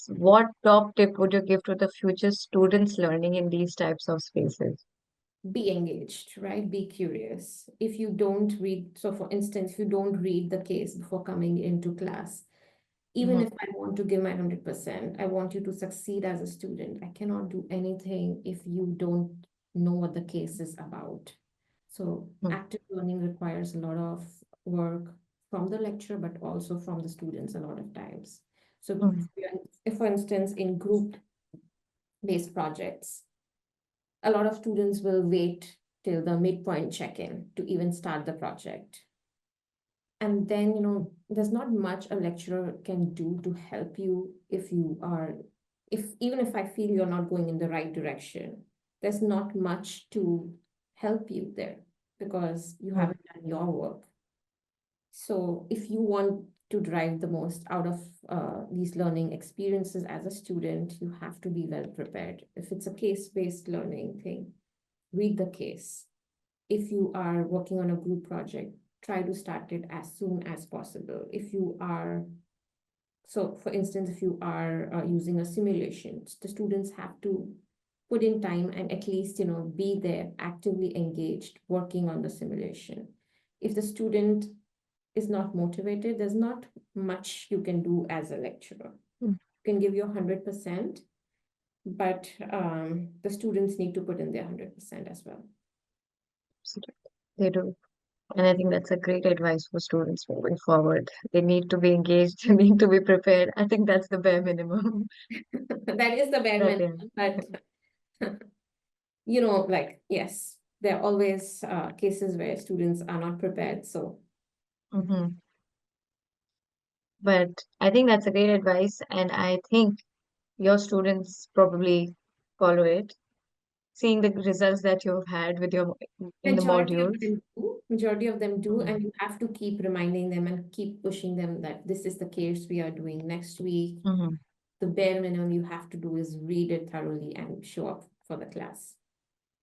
what top tip would you give to the future students learning in these types of spaces? Be engaged, right? Be curious. If you don't read, so for instance, if you don't read the case before coming into class, even Mm-hmm. if I want to give my 100%, I want you to succeed as a student. I cannot do anything if you don't know what the case is about. So active learning requires a lot of work from the lecturer, but also from the students a lot of times. So Mm-hmm. if, for instance, in group-based projects, a lot of students will wait till the midpoint check-in to even start the project. And then, there's not much a lecturer can do to help you if you are, if even if I feel you're not going in the right direction, there's not much to help you there because you haven't done your work. So if you want to drive the most out of these learning experiences as a student, you have to be well prepared. If it's a case-based learning thing, read the case. If you are working on a group project, try to start it as soon as possible. So for instance, if you are using a simulation, the students have to put in time and at least, be there, actively engaged, working on the simulation. If the student is not motivated, there's not much you can do as a lecturer. Mm-hmm. You can give your 100%, but the students need to put in their 100% as well. They do. And I think that's a great advice for students moving forward. They need to be engaged, they need to be prepared. I think that's the bare minimum. That is the bare That, minimum, yeah. but like, yes, there are always cases where students are not prepared. So Hmm. But I think that's a great advice, and I think your students probably follow it, seeing the results that you've had with your in the modules. majority of them do, Hmm. and you have to keep reminding them and keep pushing them that this is the case we are doing next week. Hmm. The bare minimum you have to do is read it thoroughly and show up for the class.